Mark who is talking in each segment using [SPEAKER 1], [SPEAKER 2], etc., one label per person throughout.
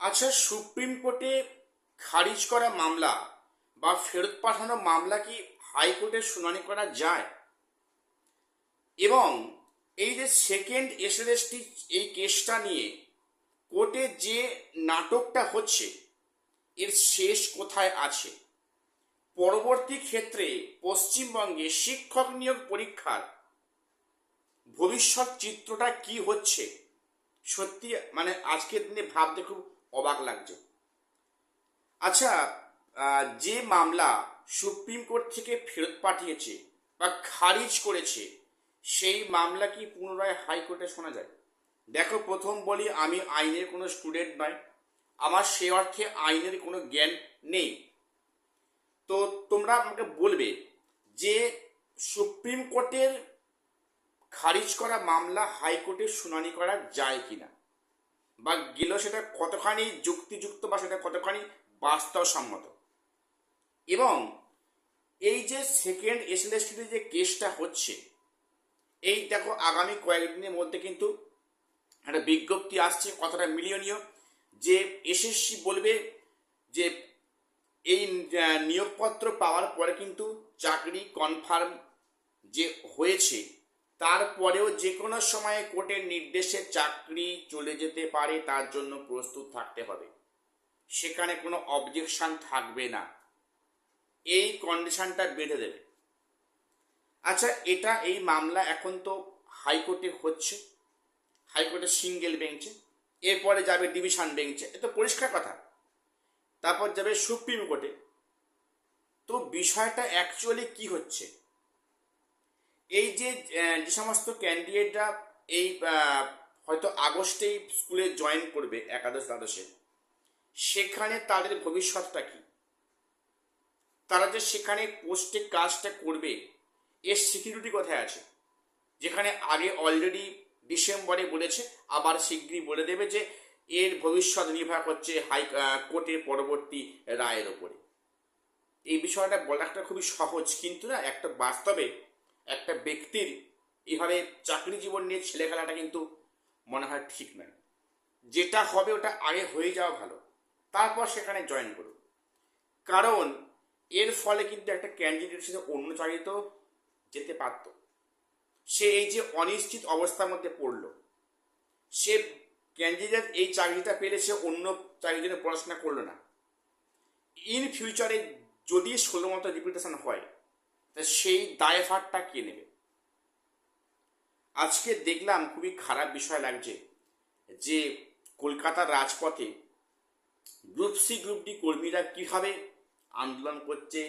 [SPEAKER 1] আচ্ছা, সুপ্রিম কোর্টে খারিজ করা মামলা বা ফেরত পাঠানো মামলা কি হাইকোর্টে শুনানি করা যায়? এবং এই যে সেকেন্ড এসএলএসটি এই কেসটা নিয়ে কোর্টে যে নাটকটা হচ্ছে, এর শেষ কোথায় আছে? পরবর্তী ক্ষেত্রে পশ্চিমবঙ্গে শিক্ষক নিয়োগ পরীক্ষার ভবিষ্যৎ চিত্রটা কি হচ্ছে, সত্যি মানে আজকের দিনে ভাবতে খুব অবাক লাগছে। আচ্ছা, যে মামলা সুপ্রিম কোর্ট থেকে ফেরত পাঠিয়েছে বা খারিজ করেছে, সেই মামলা কি পুনরায় হাইকোর্টে শোনা যায়? দেখো, প্রথম বলি, আমি আইনের কোনো স্টুডেন্ট নয়, আমার সে অর্থে আইনের কোনো জ্ঞান নেই। তো তোমরা আমাকে বলবে যে সুপ্রিম কোর্টের খারিজ করা মামলা হাইকোর্টে শুনানি করা যায় কিনা, বা গেলেও সেটা কতখানি যুক্তিযুক্ত বা সেটা কতখানি বাস্তবসম্মত। এবং এই যে সেকেন্ড এসএলএসটিতে যে কেসটা হচ্ছে, এই দেখো আগামী কয়েকদিনের মধ্যে কিন্তু একটা বিজ্ঞপ্তি আসছে, কতটা মিলিয়নীয়, যে এসএসসি বলবে যে এই নিয়োগপত্র পাওয়ার পরে কিন্তু চাকরি কনফার্ম যে হয়েছে, তারপরেও যে কোনো সময়ে কোর্টের নির্দেশে চাকরি চলে যেতে পারে, তার জন্য প্রস্তুত থাকতে হবে, সেখানে কোনো অবজেকশন থাকবে না, এই কন্ডিশনটা বেঁধে দেবে। আচ্ছা, এই মামলা এখন তো হাইকোর্টে হচ্ছে, হাইকোর্টের সিঙ্গেল বেঞ্চে, এরপরে যাবে ডিভিশন বেঞ্চে, এ তো পরিষ্কার কথা, তারপর যাবে সুপ্রিম কোর্টে। তো বিষয়টা অ্যাকচুয়ালি কি হচ্ছে? এই যে যে সমস্ত ক্যান্ডিডেটরা এই হয়তো আগস্টেই স্কুলে জয়েন করবে, একাদশ দ্বাদশে, সেখানে তাদের ভবিষ্যৎটা কি? তারা যে সেখানে পোস্টে কাজটা করবে, এর সিকিউরিটি কোথায় আছে? যেখানে আগে অলরেডি ডিসেম্বরে বলেছে, আবার শীঘ্রই বলে দেবে যে এর ভবিষ্যৎ নির্ভর করছে কোর্টের পরবর্তী রায়ের ওপরে। এই বিষয়টা বলাটা খুবই সহজ, কিন্তু না, একটা বাস্তবে একটা ব্যক্তির এইভাবে চাকরি জীবন নিয়ে ছেলে খেলাটা কিন্তু মনে হয় ঠিক নয়। যেটা হবে ওটা আগে হয়ে যাওয়া ভালো, তারপর সেখানে জয়েন করুন। কারণ এর ফলে কিন্তু একটা ক্যান্ডিডেট সাথে অন্য চাকরিতেও যেতে পারত। সে এই যে অনিশ্চিত অবস্থার মধ্যে পড়লো, সে ক্যান্ডিডেট এই চাকরিটা পেলে সে অন্য চাকরির জন্য পড়াশোনা করলো না। ইন ফিউচারে যদি 16 মতো রিপিটেশন হয়, তা সেই দায়ভারটা কে নেবে? আজকে দেখলাম, খুবই খারাপ বিষয় লাগছে যে কলকাতার রাজপথে গ্রুপ সি গ্রুপ ডি কর্মীরা কীভাবে আন্দোলন করছে,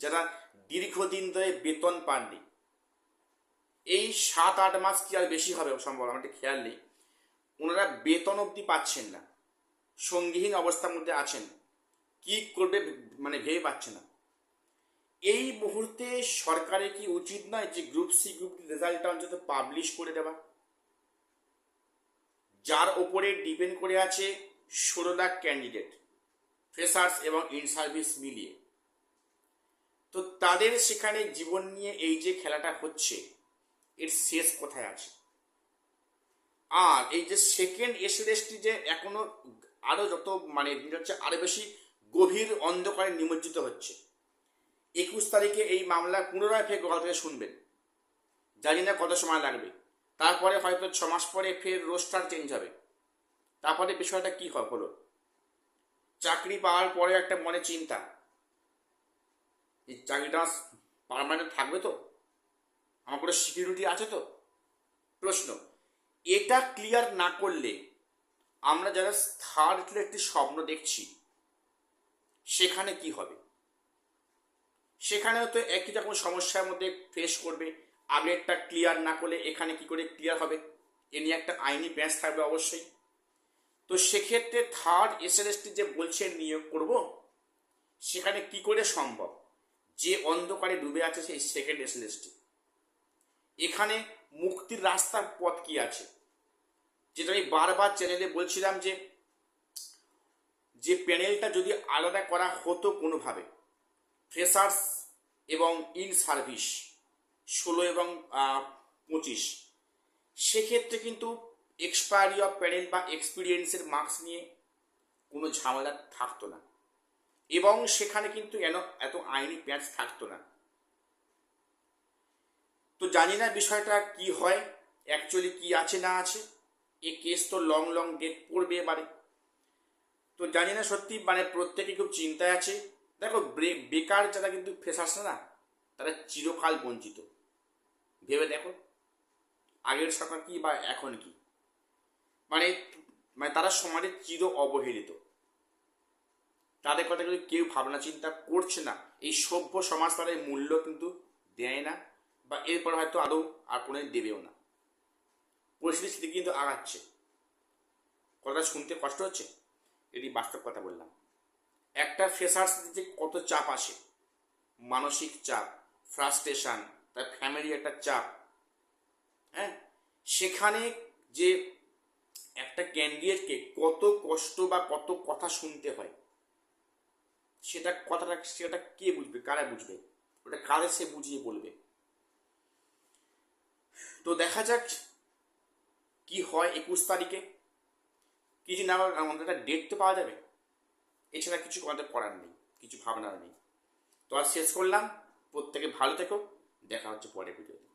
[SPEAKER 1] যারা দীর্ঘদিন ধরে বেতন পাননি। এই 7-8 মাস কি আর বেশি হবে সম্ভব, আমার খেয়াল নেই, ওনারা বেতন অবধি পাচ্ছেন না, সঙ্গীহীন অবস্থার মধ্যে আছেন, কি করবে মানে ভেবে পাচ্ছে না। এই মুহূর্তে সরকারের কি উচিত নয় যে গ্রুপ সি গ্রুপ ডি রেজাল্টটা অন্তত পাবলিশ করে দেওয়া, যার ওপরে ডিপেন্ড করে আছে 16 লাখ ক্যান্ডিডেট, ফ্রেশার্স এবং ইন সার্ভিস মিলিয়ে। তো তাদের সেখানে জীবন নিয়ে এই যে খেলাটা হচ্ছে, এর শেষ কোথায় আছে? আর এই যে সেকেন্ড এসএলএসটি যে এখনো আরো যত মানে দিন হচ্ছে আরো বেশি গভীর অন্ধকারে নিমজ্জিত হচ্ছে। 21 তারিখে এই মামলা পুনরায় ফের গতকাল থেকে শুনবেন, জানি না কত সময় লাগবে। তারপরে হয়তো 6 মাস পরে ফের রোস্টার চেঞ্জ হবে। তারপরে বিষয়টা কি হলো, চাকরি পাওয়ার পরে একটা মনে চিন্তা, এই চাকরিটা পার্মানেন্ট থাকবে তো, আমার কোনো সিকিউরিটি আছে তো? প্রশ্ন, এটা ক্লিয়ার না করলে আমরা যারা থার্ড একটি স্বপ্ন দেখছি, সেখানে কি হবে? সেখানেও তো একই রকম সমস্যার মধ্যে ফেস করবে। আগেরটা ক্লিয়ার না করলে এখানে কি করে ক্লিয়ার হবে? এ নিয়ে একটা আইনি প্যাঁচ থাকবে অবশ্যই। তো সেক্ষেত্রে থার্ড এসএলএসটি যে বলছে নিয়োগ করব, সেখানে কি করে সম্ভব? যে অন্ধকারে ডুবে আছে সেই সেকেন্ড এসএলএসটি, এখানে মুক্তির রাস্তার পথ কি আছে? যেটা আমি বারবার চ্যানেলে বলছিলাম যে যে প্যানেলটা যদি আলাদা করা হতো কোনোভাবে, ফ্রেশার্স এবং ইন সার্ভিস 16 এবং 25, সেক্ষেত্রে কিন্তু এক্সপায়ারি অফ প্যানেল বা এক্সপিরিয়েন্সের মার্কস নিয়ে কোনো ঝামেলা থাকতো না, এবং সেখানে কিন্তু এত আইনি প্যাঁচ থাকতো না। তো জানি না বিষয়টা কি হয়, অ্যাকচুয়ালি কি আছে না আছে। এই কেস তো লং ডেট পড়বে এবারে। তো জানি না সত্যি, মানে প্রত্যেকে খুব চিন্তায় আছে। দেখো, বেকার যারা কিন্তু ফ্রেশার্স না, তারা চিরকাল বঞ্চিত। ভেবে দেখো, আগের সরকার কি বা এখন কি, মানে মানে তারা সমাজে চির অবহেলিত। তাদের কথা কিন্তু কেউ ভাবনা চিন্তা করছে না। এই সভ্য সমাজ তাদের মূল্য কিন্তু দেয় না, বা এরপর হয়তো আদৌ আর কোনো দেবেও না। পরিস্থিতি কিন্তু আগাচ্ছে। কথাটা শুনতে কষ্ট হচ্ছে, এটি বাস্তব কথা বললাম। একটা ফ্রেশার্স যে কত চাপ আসে, মানসিক চাপ, ফ্রাস্ট্রেশন, তার ফ্যামিলি একটা চাপ, হ্যাঁ, সেখানে যে একটা ক্যান্ডিডেটকে কত কষ্ট বা কত কথা শুনতে হয়, সেটা কে বুঝবে, কারা বুঝবে, ওটা কারে সে বুঝিয়ে বলবে। তো দেখা যাক কি হয় 21 তারিখে। কিছু না, আমাদের একটা ডেট তো পাওয়া যাবে, এছাড়া কিছু আমাদের করার নেই, কিছু ভাবনার নেই। তো আর শেষ করলাম, প্রত্যেকে ভালো থেকো, দেখা হচ্ছে পরের ভিডিওতে।